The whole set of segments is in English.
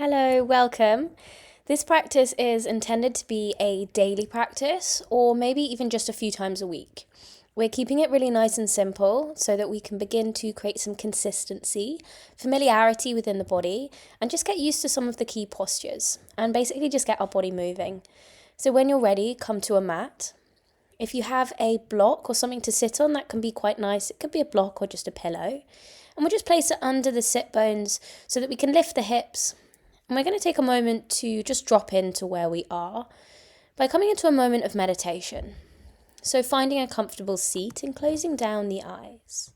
Hello, welcome. This practice is intended to be a daily practice or maybe even just a few times a week. We're keeping it really nice and simple so that we can begin to create some consistency, familiarity within the body, and just get used to some of the key postures and basically just get our body moving. So when you're ready, come to a mat. If you have a block or something to sit on, that can be quite nice. It could be a block or just a pillow. And we'll just place it under the sit bones so that we can lift the hips. And we're going to take a moment to just drop into where we are by coming into a moment of meditation. So finding a comfortable seat and closing down the eyes.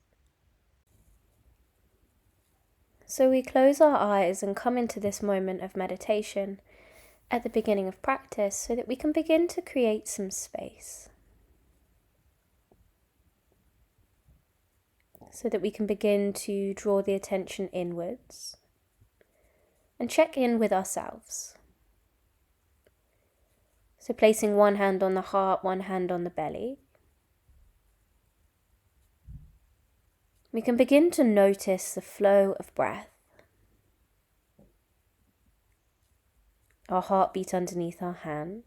So we close our eyes and come into this moment of meditation at the beginning of practice so that we can begin to create some space. So that we can begin to draw the attention inwards and check in with ourselves. So placing one hand on the heart, one hand on the belly. We can begin to notice the flow of breath. Our heartbeat underneath our hand.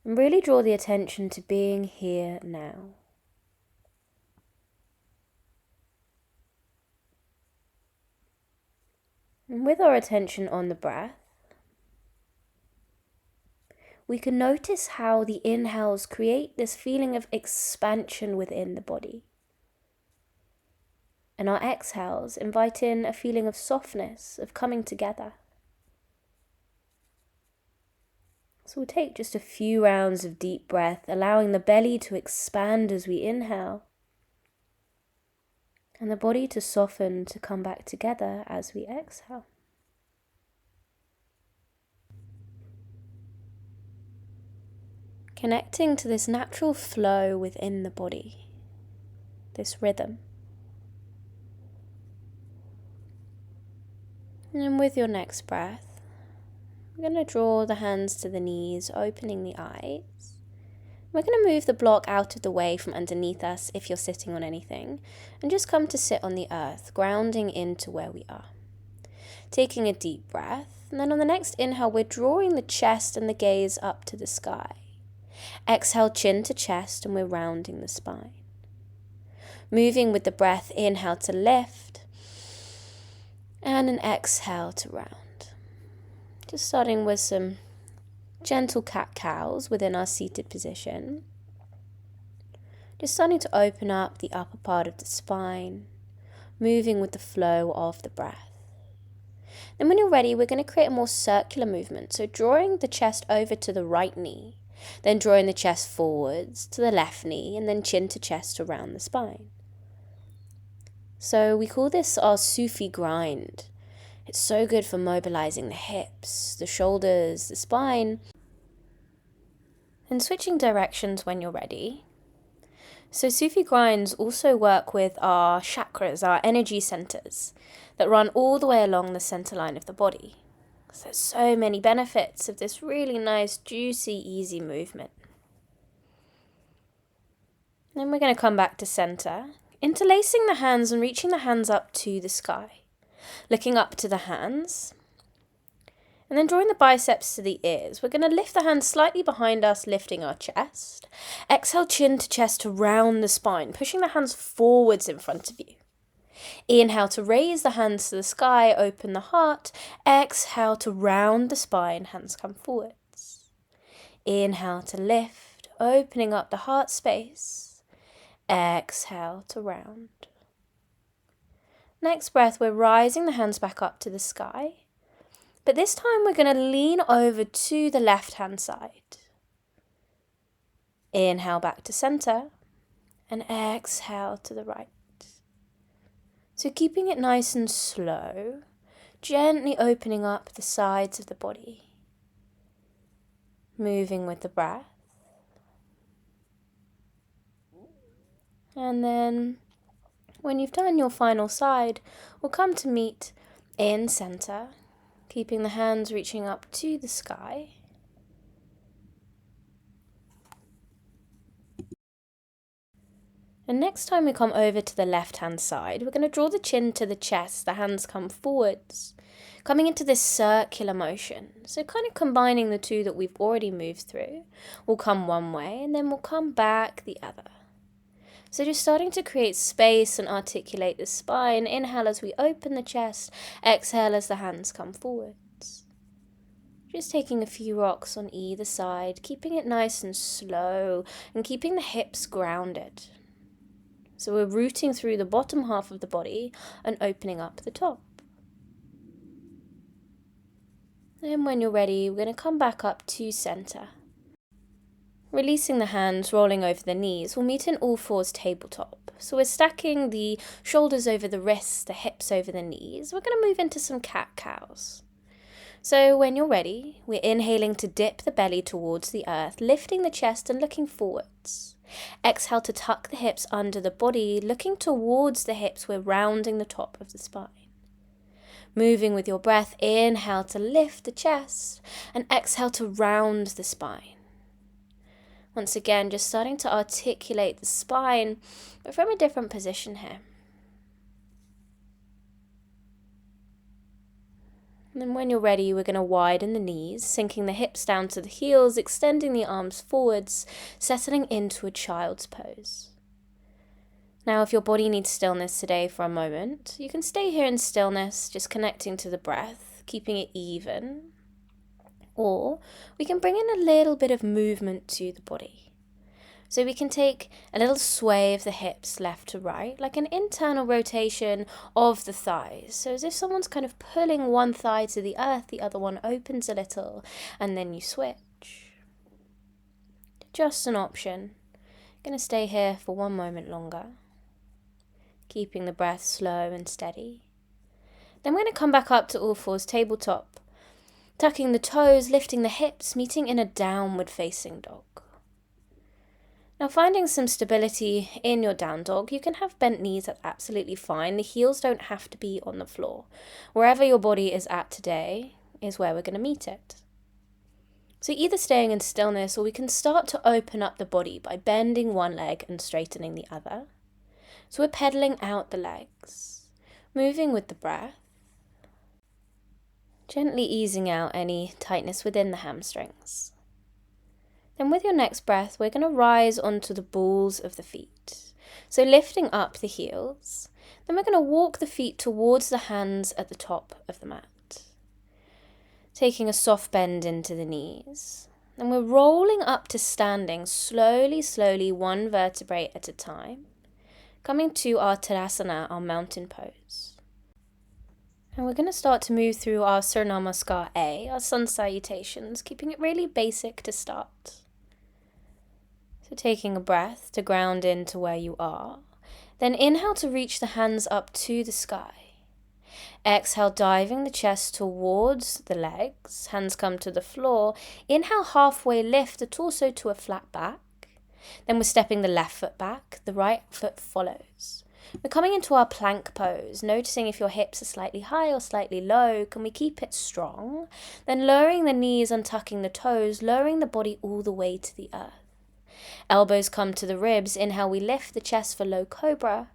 And really draw the attention to being here now. And with our attention on the breath, we can notice how the inhales create this feeling of expansion within the body. And our exhales invite in a feeling of softness, of coming together. So we'll take just a few rounds of deep breath, allowing the belly to expand as we inhale, and the body to soften, to come back together as we exhale. Connecting to this natural flow within the body, this rhythm. And then with your next breath, we're going to draw the hands to the knees, opening the eyes. We're going to move the block out of the way from underneath us if you're sitting on anything, and just come to sit on the earth, grounding into where we are. Taking a deep breath, and then on the next inhale, we're drawing the chest and the gaze up to the sky. Exhale, chin to chest, and we're rounding the spine. Moving with the breath, inhale to lift, and an exhale to round. Just starting with some gentle cat-cows within our seated position. Just starting to open up the upper part of the spine, moving with the flow of the breath. Then when you're ready, we're going to create a more circular movement. So drawing the chest over to the right knee, then drawing the chest forwards to the left knee, and then chin to chest around the spine. So we call this our Sufi grind. It's so good for mobilizing the hips, the shoulders, the spine. And switching directions when you're ready. So Sufi grinds also work with our chakras, our energy centers, that run all the way along the center line of the body. So there's so many benefits of this really nice, juicy, easy movement. Then we're going to come back to center, interlacing the hands and reaching the hands up to the sky. Looking up to the hands, and then drawing the biceps to the ears. We're going to lift the hands slightly behind us, lifting our chest. Exhale, chin to chest to round the spine, pushing the hands forwards in front of you. Inhale to raise the hands to the sky, open the heart. Exhale to round the spine, hands come forwards. Inhale to lift, opening up the heart space. Exhale to round. Next breath, we're rising the hands back up to the sky. But this time we're going to lean over to the left-hand side. Inhale back to center and exhale to the right. So keeping it nice and slow, gently opening up the sides of the body. Moving with the breath. And then when you've done your final side, we'll come to meet in center, keeping the hands reaching up to the sky. And next time we come over to the left-hand side, we're going to draw the chin to the chest, the hands come forwards, coming into this circular motion. So kind of combining the two that we've already moved through. We'll come one way and then we'll come back the other. So just starting to create space and articulate the spine. Inhale as we open the chest, exhale as the hands come forwards. Just taking a few rocks on either side, keeping it nice and slow and keeping the hips grounded. So we're rooting through the bottom half of the body and opening up the top. And when you're ready, we're going to come back up to center. Releasing the hands, rolling over the knees, we'll meet in all fours tabletop. So we're stacking the shoulders over the wrists, the hips over the knees. We're going to move into some cat-cows. So when you're ready, we're inhaling to dip the belly towards the earth, lifting the chest and looking forwards. Exhale to tuck the hips under the body, looking towards the hips, we're rounding the top of the spine. Moving with your breath, inhale to lift the chest and exhale to round the spine. Once again, just starting to articulate the spine, but from a different position here. And then when you're ready, we're going to widen the knees, sinking the hips down to the heels, extending the arms forwards, settling into a child's pose. Now, if your body needs stillness today for a moment, you can stay here in stillness, just connecting to the breath, keeping it even. Or we can bring in a little bit of movement to the body. So we can take a little sway of the hips left to right, like an internal rotation of the thighs. So as if someone's kind of pulling one thigh to the earth, the other one opens a little, and then you switch. Just an option. Going to stay here for one moment longer, keeping the breath slow and steady. Then we're going to come back up to all fours tabletop, tucking the toes, lifting the hips, meeting in a downward facing dog. Now finding some stability in your down dog, you can have bent knees, that's absolutely fine. The heels don't have to be on the floor. Wherever your body is at today is where we're going to meet it. So either staying in stillness, or we can start to open up the body by bending one leg and straightening the other. So we're pedaling out the legs, moving with the breath, gently easing out any tightness within the hamstrings. Then with your next breath, we're going to rise onto the balls of the feet. So lifting up the heels. Then we're going to walk the feet towards the hands at the top of the mat. Taking a soft bend into the knees. And we're rolling up to standing slowly, one vertebrae at a time. Coming to our Tadasana, our mountain pose. And we're going to start to move through our Surya Namaskar A, our sun salutations, keeping it really basic to start. So taking a breath to ground into where you are. Then inhale to reach the hands up to the sky. Exhale, diving the chest towards the legs. Hands come to the floor. Inhale, halfway lift the torso to a flat back. Then we're stepping the left foot back. The right foot follows. We're coming into our plank pose, noticing if your hips are slightly high or slightly low. Can we keep it strong? Then lowering the knees, untucking the toes, lowering the body all the way to the earth. Elbows come to the ribs. Inhale, we lift the chest for low cobra.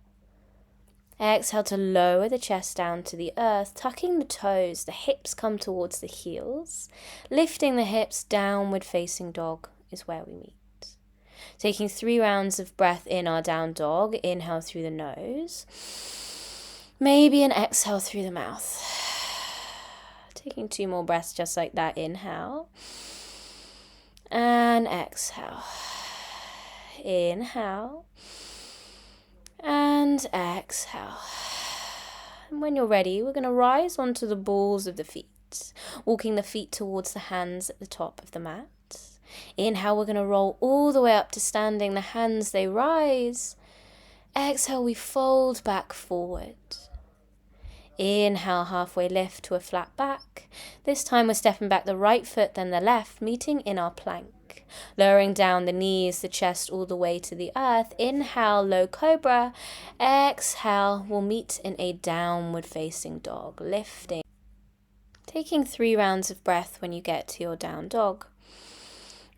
Exhale to lower the chest down to the earth, tucking the toes. The hips come towards the heels. Lifting the hips, downward facing dog is where we meet. Taking 3 rounds of breath in our down dog. Inhale through the nose. Maybe an exhale through the mouth. Taking 2 more breaths just like that. Inhale. And exhale. Inhale. And exhale. And when you're ready, we're going to rise onto the balls of the feet. Walking the feet towards the hands at the top of the mat. Inhale, we're going to roll all the way up to standing. The hands, they rise. Exhale, we fold back forward. Inhale, halfway lift to a flat back. This time we're stepping back the right foot, then the left, meeting in our plank. Lowering down the knees, the chest all the way to the earth. Inhale, low cobra. Exhale, we'll meet in a downward facing dog. Lifting. Taking 3 rounds of breath when you get to your down dog.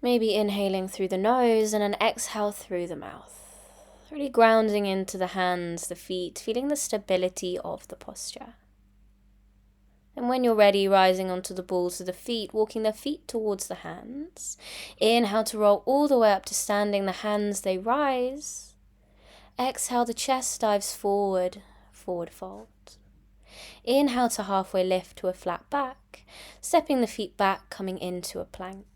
Maybe inhaling through the nose and an exhale through the mouth. Really grounding into the hands, the feet, feeling the stability of the posture. And when you're ready, rising onto the balls of the feet, walking the feet towards the hands. Inhale to roll all the way up to standing, the hands they rise. Exhale, the chest dives forward, forward fold. Inhale to halfway lift to a flat back, stepping the feet back, coming into a plank.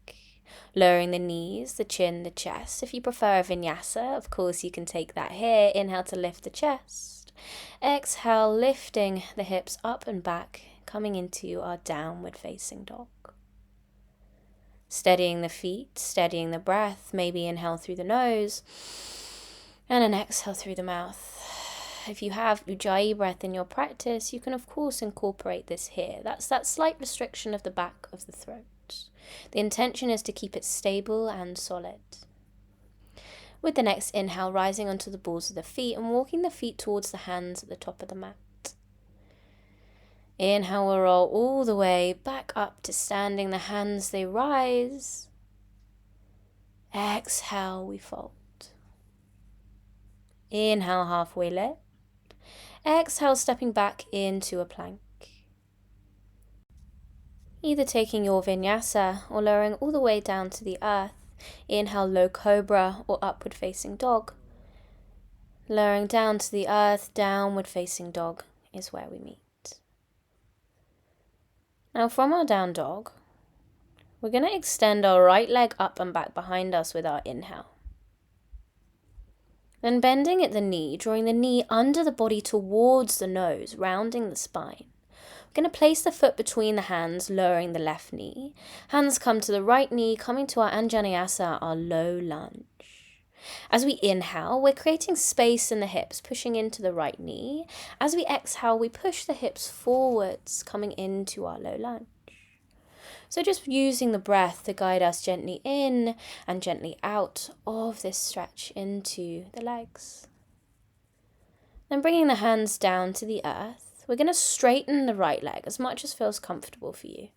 Lowering the knees, the chin, the chest. If you prefer a vinyasa, of course you can take that here. Inhale to lift the chest. Exhale, lifting the hips up and back, coming into our downward facing dog. Steadying the feet, steadying the breath. Maybe inhale through the nose and an exhale through the mouth. If you have Ujjayi breath in your practice, you can of course incorporate this here. That's that slight restriction of the back of the throat. The intention is to keep it stable and solid. With the next inhale, rising onto the balls of the feet and walking the feet towards the hands at the top of the mat. Inhale, we'll roll all the way back up to standing, the hands they rise. Exhale, we fold. Inhale, halfway lift. Exhale, stepping back into a plank. Either taking your vinyasa or lowering all the way down to the earth. Inhale, low cobra or upward facing dog. Lowering down to the earth, downward facing dog is where we meet. Now from our down dog, we're going to extend our right leg up and back behind us with our inhale. Then bending at the knee, drawing the knee under the body towards the nose, rounding the spine. We're going to place the foot between the hands, lowering the left knee. Hands come to the right knee, coming to our Anjaneyasana, our low lunge. As we inhale, we're creating space in the hips, pushing into the right knee. As we exhale, we push the hips forwards, coming into our low lunge. So just using the breath to guide us gently in and gently out of this stretch into the legs. Then bringing the hands down to the earth, we're going to straighten the right leg as much as feels comfortable for you.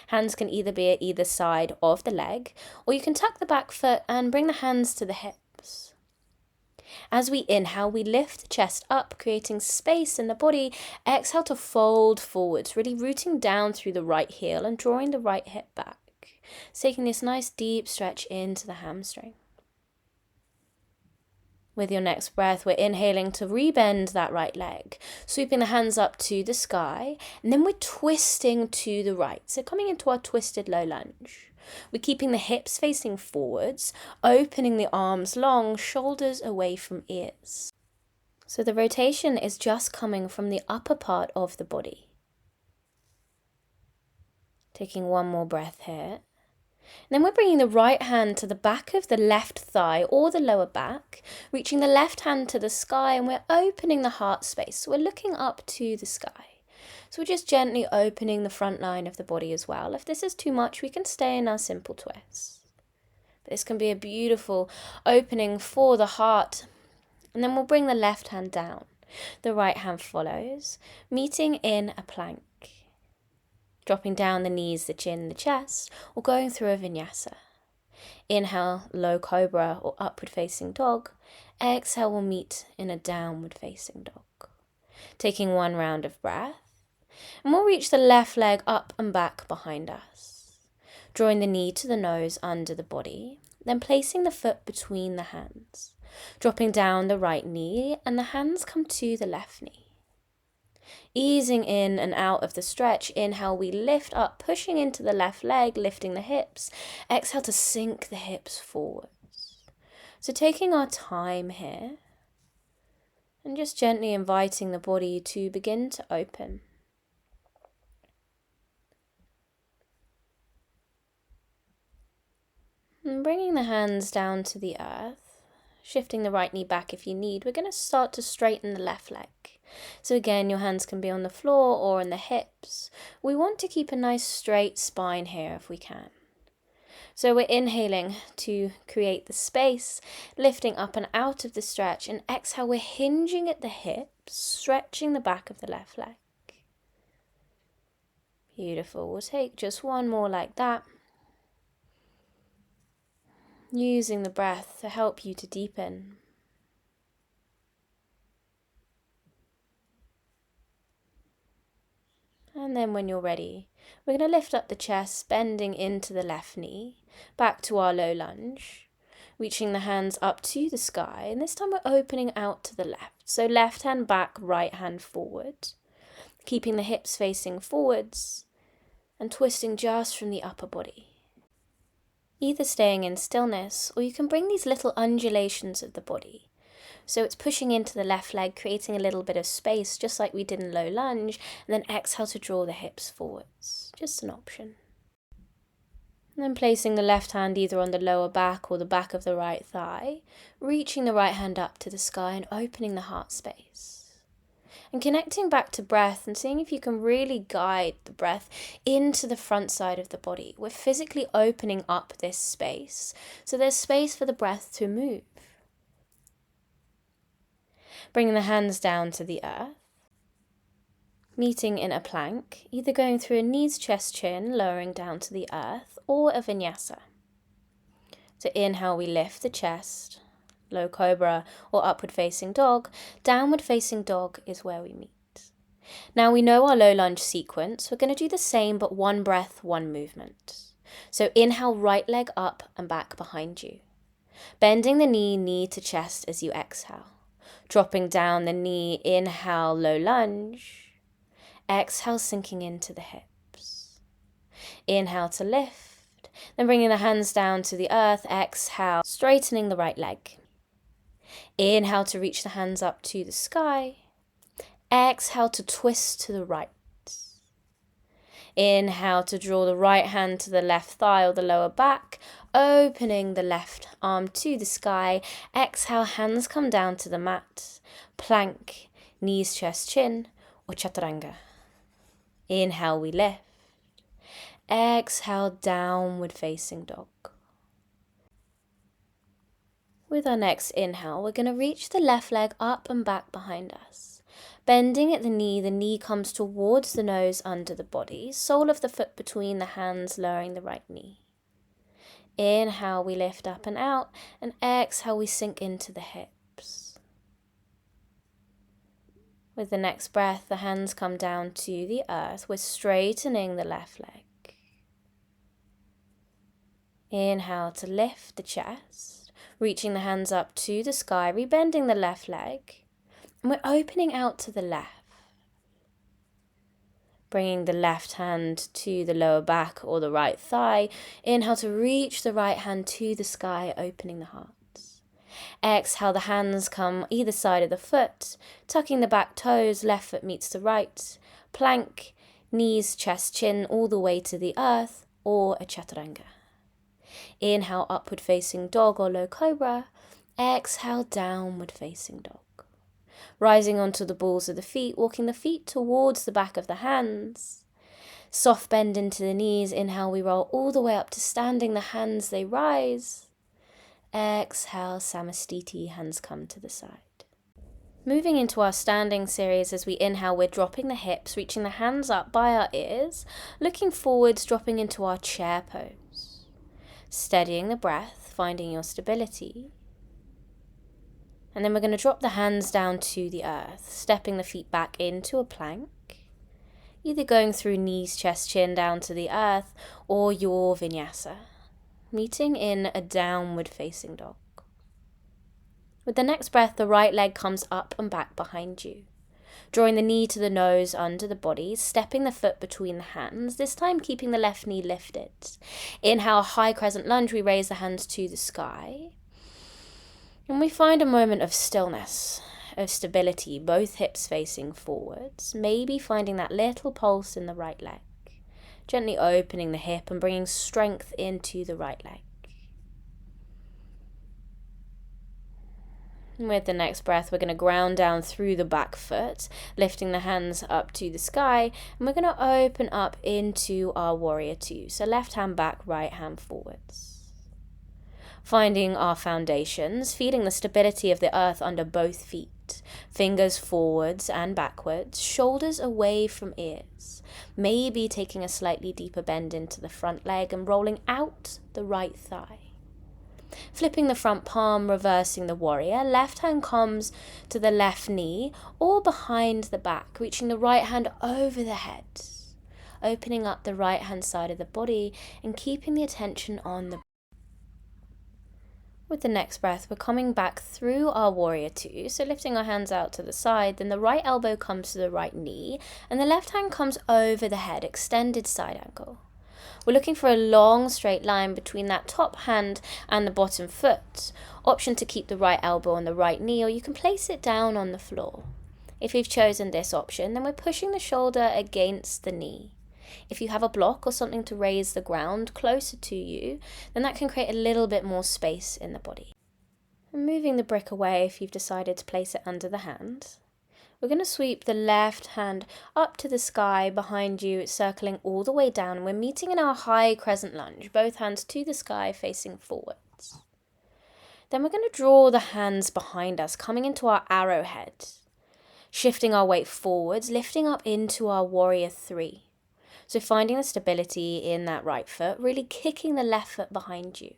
Hands can either be at either side of the leg, or you can tuck the back foot and bring the hands to the hips. As we inhale, we lift the chest up, creating space in the body. Exhale to fold forwards, really rooting down through the right heel and drawing the right hip back. So taking this nice deep stretch into the hamstring. With your next breath, we're inhaling to rebend that right leg, sweeping the hands up to the sky, and then we're twisting to the right. So coming into our twisted low lunge. We're keeping the hips facing forwards, opening the arms long, shoulders away from ears. So the rotation is just coming from the upper part of the body. Taking one more breath here. And then we're bringing the right hand to the back of the left thigh or the lower back, reaching the left hand to the sky, and we're opening the heart space. So we're looking up to the sky. So we're just gently opening the front line of the body as well. If this is too much, we can stay in our simple twist. This can be a beautiful opening for the heart. And then we'll bring the left hand down. The right hand follows, meeting in a plank. Dropping down the knees, the chin, the chest, or going through a vinyasa. Inhale, low cobra or upward facing dog. Exhale, we'll meet in a downward facing dog. Taking one round of breath. And we'll reach the left leg up and back behind us. Drawing the knee to the nose under the body. Then placing the foot between the hands. Dropping down the right knee and the hands come to the left knee. Easing in and out of the stretch. Inhale, we lift up, pushing into the left leg, lifting the hips. Exhale to sink the hips forwards. So taking our time here and just gently inviting the body to begin to open. And bringing the hands down to the earth. Shifting the right knee back if you need, we're going to start to straighten the left leg. So again, your hands can be on the floor or on the hips. We want to keep a nice straight spine here if we can. So we're inhaling to create the space, lifting up and out of the stretch, and exhale, we're hinging at the hips, stretching the back of the left leg. Beautiful. We'll take just one more like that. Using the breath to help you to deepen. And then when you're ready, we're going to lift up the chest, bending into the left knee, back to our low lunge, reaching the hands up to the sky. And this time we're opening out to the left. So left hand back, right hand forward, keeping the hips facing forwards and twisting just from the upper body. Either staying in stillness, or you can bring these little undulations of the body. So it's pushing into the left leg, creating a little bit of space, just like we did in low lunge, and then exhale to draw the hips forwards. Just an option. And then placing the left hand either on the lower back or the back of the right thigh, reaching the right hand up to the sky and opening the heart space. And connecting back to breath and seeing if you can really guide the breath into the front side of the body. We're physically opening up this space, so there's space for the breath to move. Bringing the hands down to the earth, meeting in a plank, either going through a knees, chest, chin, lowering down to the earth, or a vinyasa. So inhale, we lift the chest, low cobra or upward facing dog. Downward facing dog is where we meet. Now we know our low lunge sequence. We're going to do the same, but one breath, one movement. So inhale, right leg up and back behind you. Bending the knee to chest as you exhale. Dropping down the knee, inhale, low lunge. Exhale, sinking into the hips. Inhale to lift, then bringing the hands down to the earth. Exhale, straightening the right leg. Inhale to reach the hands up to the sky. Exhale to twist to the right. Inhale to draw the right hand to the left thigh or the lower back, opening the left arm to the sky. Exhale, hands come down to the mat. Plank, knees, chest, chin, or chaturanga. Inhale, we lift. Exhale, downward facing dog. With our next inhale, we're going to reach the left leg up and back behind us. Bending at the knee comes towards the nose under the body, sole of the foot between the hands, lowering the right knee. Inhale, we lift up and out, and exhale, we sink into the hips. With the next breath, the hands come down to the earth. We're straightening the left leg. Inhale to lift the chest, reaching the hands up to the sky, rebending the left leg. And we're opening out to the left. Bringing the left hand to the lower back or the right thigh. Inhale to reach the right hand to the sky, opening the heart. Exhale, the hands come either side of the foot, tucking the back toes, left foot meets the right. Plank, knees, chest, chin, all the way to the earth, or a chaturanga. Inhale, upward facing dog or low cobra. Exhale, downward facing dog. Rising onto the balls of the feet, walking the feet towards the back of the hands. Soft bend into the knees. Inhale, we roll all the way up to standing. The hands, they rise. Exhale, samastiti, hands come to the side. Moving into our standing series, as we inhale, we're dropping the hips, reaching the hands up by our ears, looking forwards, dropping into our chair pose. Steadying the breath, finding your stability. And then we're going to drop the hands down to the earth, stepping the feet back into a plank. Either going through knees, chest, chin down to the earth, or your vinyasa. Meeting in a downward facing dog. With the next breath, the right leg comes up and back behind you. Drawing the knee to the nose under the body, stepping the foot between the hands, this time keeping the left knee lifted. Inhale, high crescent lunge, we raise the hands to the sky. And we find a moment of stillness, of stability, both hips facing forwards, maybe finding that little pulse in the right leg. Gently opening the hip and bringing strength into the right leg. And with the next breath, we're going to ground down through the back foot, lifting the hands up to the sky, and we're going to open up into our warrior two. So left hand back, right hand forwards. Finding our foundations, feeling the stability of the earth under both feet, fingers forwards and backwards, shoulders away from ears, maybe taking a slightly deeper bend into the front leg and rolling out the right thigh. Flipping the front palm, reversing the warrior, left hand comes to the left knee or behind the back, reaching the right hand over the head. opening up the right hand side of the body and keeping the attention on the. With the next breath, we're coming back through our warrior two, so lifting our hands out to the side, then the right elbow comes to the right knee, and the left hand comes over the head, extended side angle. We're looking for a long straight line between that top hand and the bottom foot. Option to keep the right elbow on the right knee, or you can place it down on the floor. If you've chosen this option, then we're pushing the shoulder against the knee. If you have a block or something to raise the ground closer to you, then that can create a little bit more space in the body. And moving the brick away if you've decided to place it under the hand. We're going to sweep the left hand up to the sky behind you, circling all the way down. We're meeting in our high crescent lunge, both hands to the sky facing forwards. Then we're going to draw the hands behind us, coming into our arrowhead, shifting our weight forwards, lifting up into our warrior three. So finding the stability in that right foot, really kicking the left foot behind you.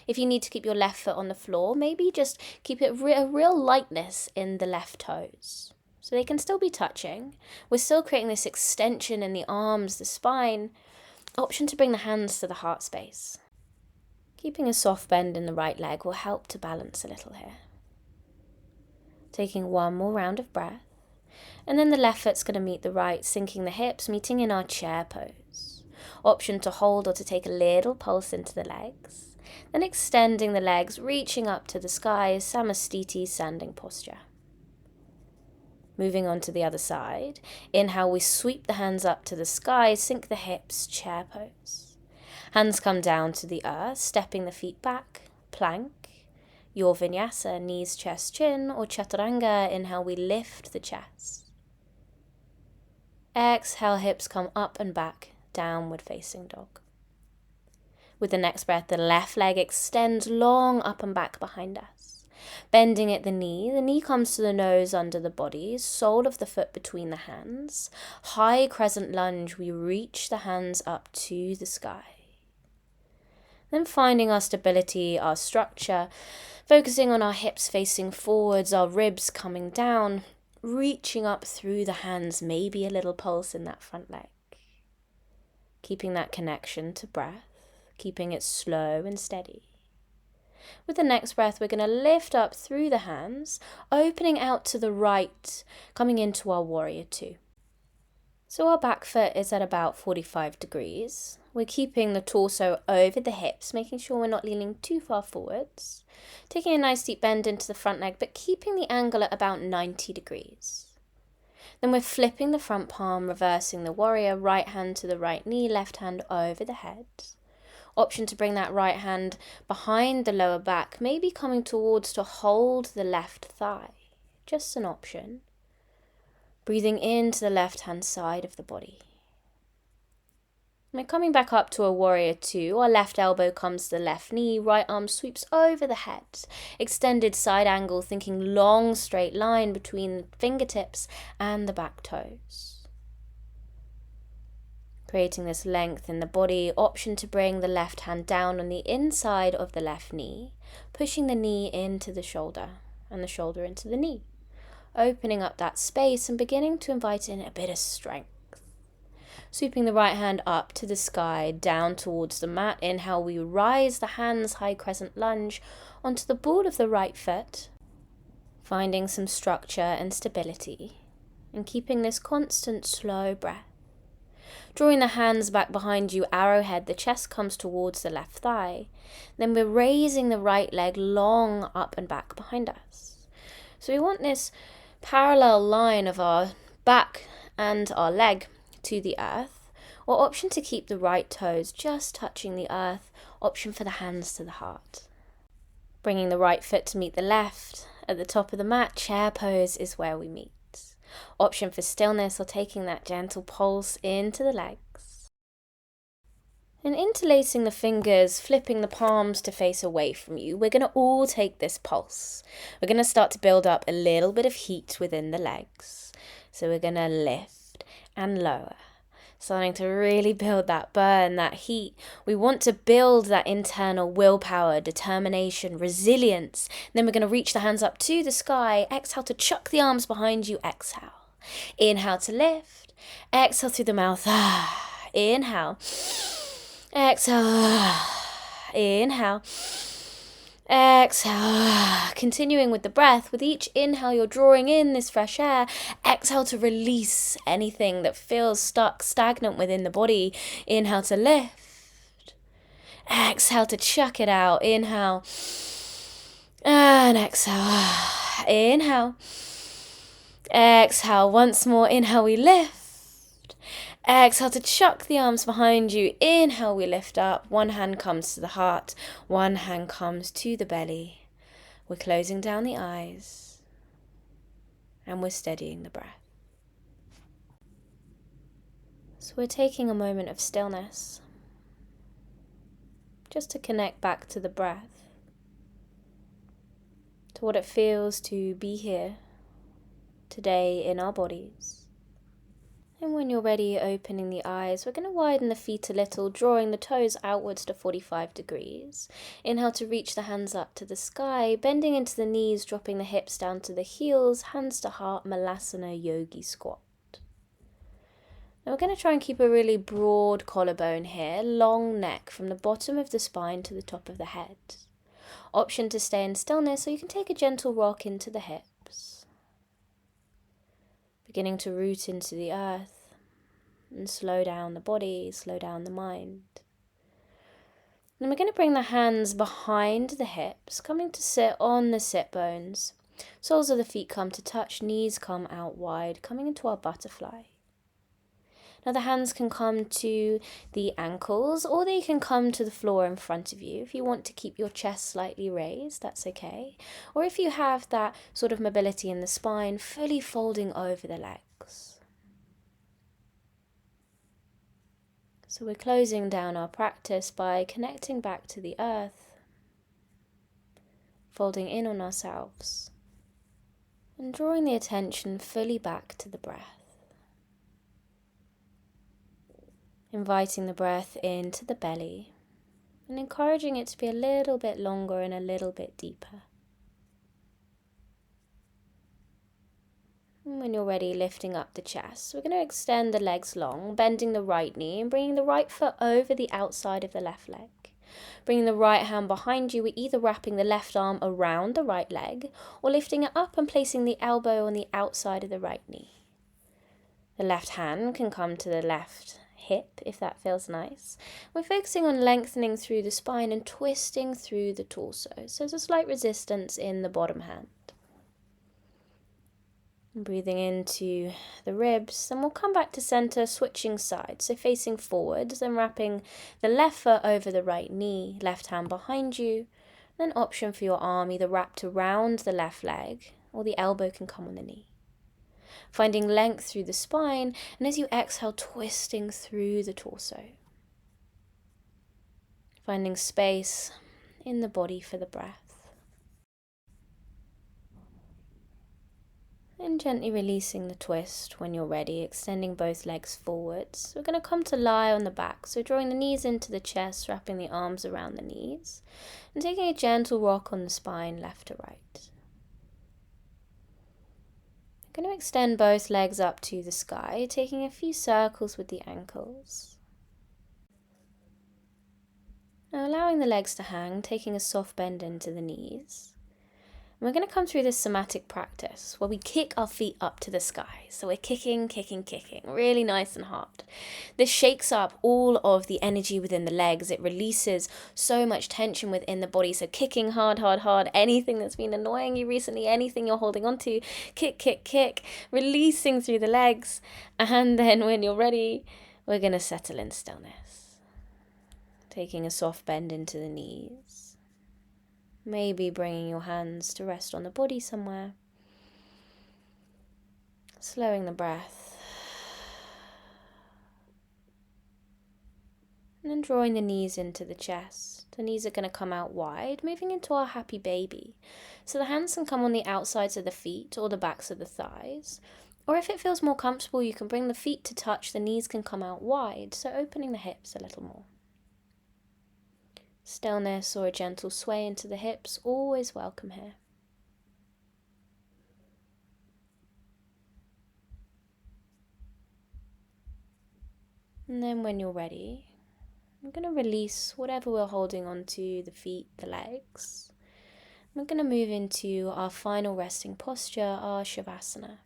If you need to keep your left foot on the floor, maybe just keep it a real lightness in the left toes. So they can still be touching. We're still creating this extension in the arms, the spine. Option to bring the hands to the heart space. Keeping a soft bend in the right leg will help to balance a little here. Taking one more round of breath. And then the left foot's going to meet the right, sinking the hips, meeting in our chair pose. Option to hold or to take a little pulse into the legs. Then extending the legs, reaching up to the sky, Samastiti standing posture. Moving on to the other side. Inhale, we sweep the hands up to the sky, sink the hips, chair pose. Hands come down to the earth, stepping the feet back, plank. Your vinyasa, knees, chest, chin, or chaturanga. Inhale, we lift the chest. Exhale, hips come up and back, downward facing dog. With the next breath, the left leg extends long up and back behind us. Bending at the knee comes to the nose under the body, sole of the foot between the hands. High crescent lunge, we reach the hands up to the sky. Then finding our stability, our structure, focusing on our hips facing forwards, our ribs coming down, reaching up through the hands, maybe a little pulse in that front leg. Keeping that connection to breath, keeping it slow and steady. With the next breath, we're going to lift up through the hands, opening out to the right, coming into our warrior two. So our back foot is at about 45 degrees. We're keeping the torso over the hips, making sure we're not leaning too far forwards. Taking a nice deep bend into the front leg, but keeping the angle at about 90 degrees. Then we're flipping the front palm, reversing the warrior, right hand to the right knee, left hand over the head. Option to bring that right hand behind the lower back, maybe coming towards to hold the left thigh. Just an option. Breathing into the left hand side of the body. We're coming back up to a warrior two. Our left elbow comes to the left knee, right arm sweeps over the head. Extended side angle, thinking long straight line between the fingertips and the back toes. Creating this length in the body. Option to bring the left hand down on the inside of the left knee, pushing the knee into the shoulder and the shoulder into the knee. Opening up that space and beginning to invite in a bit of strength. Sweeping the right hand up to the sky, down towards the mat. Inhale, we rise the hands, high crescent lunge, onto the ball of the right foot. Finding some structure and stability, and keeping this constant slow breath. Drawing the hands back behind you, arrowhead, the chest comes towards the left thigh. Then we're raising the right leg long up and back behind us. So we want this parallel line of our back and our leg to the earth, or option to keep the right toes just touching the earth, option for the hands to the heart. Bringing the right foot to meet the left, at the top of the mat, chair pose is where we meet. Option for stillness or taking that gentle pulse into the legs. And interlacing the fingers, flipping the palms to face away from you, we're going to all take this pulse. We're going to start to build up a little bit of heat within the legs. So we're going to lift and lower, starting to really build that burn, that heat. We want to build that internal willpower, determination, resilience. Then we're going to reach the hands up to the sky. Exhale to chuck the arms behind you. Exhale. Inhale to lift. Exhale through the mouth. Inhale. Exhale. Inhale. Exhale. Continuing with the breath. With each inhale, you're drawing in this fresh air. Exhale to release anything that feels stuck, stagnant within the body. Inhale to lift. Exhale to chuck it out. Inhale. And exhale. Inhale. Exhale. Once more. Inhale, we lift. Exhale to chuck the arms behind you. Inhale, we lift up. One hand comes to the heart. One hand comes to the belly. We're closing down the eyes. And we're steadying the breath. So we're taking a moment of stillness. Just to connect back to the breath. To what it feels to be here today in our bodies. And when you're ready, opening the eyes, we're going to widen the feet a little, drawing the toes outwards to 45 degrees. Inhale to reach the hands up to the sky, bending into the knees, dropping the hips down to the heels, hands to heart, Malasana Yogi Squat. Now we're going to try and keep a really broad collarbone here, long neck from the bottom of the spine to the top of the head. Option to stay in stillness, or you can take a gentle rock into the hips. Beginning to root into the earth and slow down the body, slow down the mind. Then we're going to bring the hands behind the hips, coming to sit on the sit bones. Soles of the feet come to touch, knees come out wide, coming into our butterfly. Now the hands can come to the ankles, or they can come to the floor in front of you. If you want to keep your chest slightly raised, that's okay. Or if you have that sort of mobility in the spine, fully folding over the legs. So we're closing down our practice by connecting back to the earth, folding in on ourselves, and drawing the attention fully back to the breath. Inviting the breath into the belly and encouraging it to be a little bit longer and a little bit deeper. And when you're ready, lifting up the chest, we're going to extend the legs long, bending the right knee and bringing the right foot over the outside of the left leg. Bringing the right hand behind you, we're either wrapping the left arm around the right leg or lifting it up and placing the elbow on the outside of the right knee. The left hand can come to the left hip if that feels nice. We're focusing on lengthening through the spine and twisting through the torso. So there's a slight resistance in the bottom hand. Breathing into the ribs, then we'll come back to center, switching sides, so facing forwards, then wrapping the left foot over the right knee, left hand behind you, then option for your arm either wrapped around the left leg or the elbow can come on the knee. Finding length through the spine, and as you exhale, twisting through the torso. Finding space in the body for the breath. And gently releasing the twist when you're ready, extending both legs forwards. We're going to come to lie on the back, so drawing the knees into the chest, wrapping the arms around the knees, and taking a gentle rock on the spine, left to right. I'm going to extend both legs up to the sky, taking a few circles with the ankles. Now allowing the legs to hang, taking a soft bend into the knees. And we're going to come through this somatic practice where we kick our feet up to the sky. So we're kicking, kicking, kicking, really nice and hard. This shakes up all of the energy within the legs. It releases so much tension within the body. So kicking hard, hard, hard, anything that's been annoying you recently, anything you're holding on to, kick, kick, kick, releasing through the legs. And then when you're ready, we're going to settle in stillness. Taking a soft bend into the knees. Maybe bringing your hands to rest on the body somewhere. Slowing the breath. And then drawing the knees into the chest. The knees are going to come out wide, moving into our happy baby. So the hands can come on the outsides of the feet or the backs of the thighs. Or if it feels more comfortable, you can bring the feet to touch. The knees can come out wide, so opening the hips a little more. Stillness or a gentle sway into the hips, always welcome here. And then when you're ready, I'm going to release whatever we're holding onto, the feet, the legs. We're going to move into our final resting posture, our Shavasana.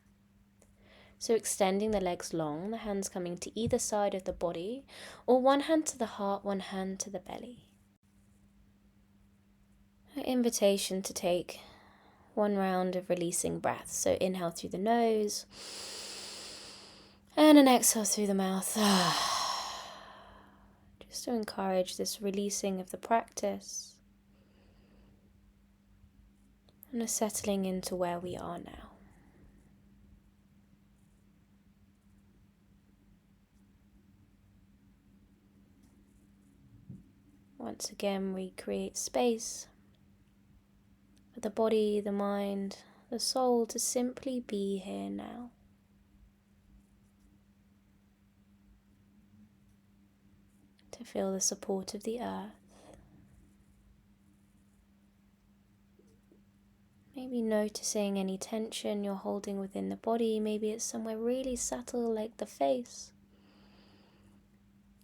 So extending the legs long, the hands coming to either side of the body, or one hand to the heart, one hand to the belly. An invitation to take one round of releasing breath. So inhale through the nose, and an exhale through the mouth. Just to encourage this releasing of the practice and a settling into where we are now. Once again, we create space for the body, the mind, the soul to simply be here now. To feel the support of the earth. Maybe noticing any tension you're holding within the body. Maybe it's somewhere really subtle like the face.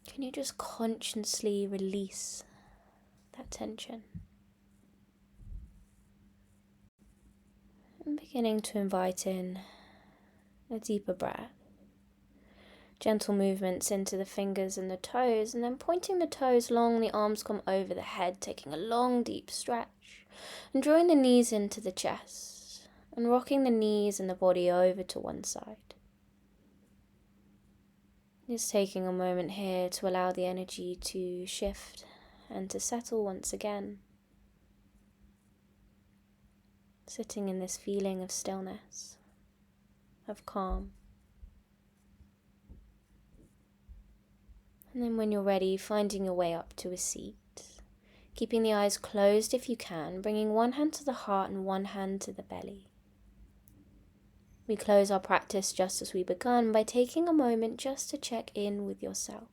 Can you just consciously release that tension? And beginning to invite in a deeper breath. Gentle movements into the fingers and the toes, and then pointing the toes long, the arms come over the head, taking a long deep stretch, and drawing the knees into the chest, and rocking the knees and the body over to one side. Just taking a moment here to allow the energy to shift and to settle once again. Sitting in this feeling of stillness, of calm. And then when you're ready, finding your way up to a seat. Keeping the eyes closed if you can, bringing one hand to the heart and one hand to the belly. We close our practice just as we began by taking a moment just to check in with yourself.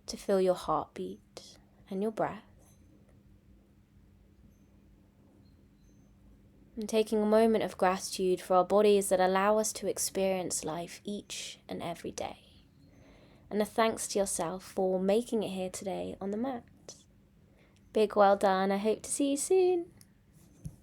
To feel your heartbeat and your breath. And taking a moment of gratitude for our bodies that allow us to experience life each and every day. And a thanks to yourself for making it here today on the mat. Big well done. I hope to see you soon.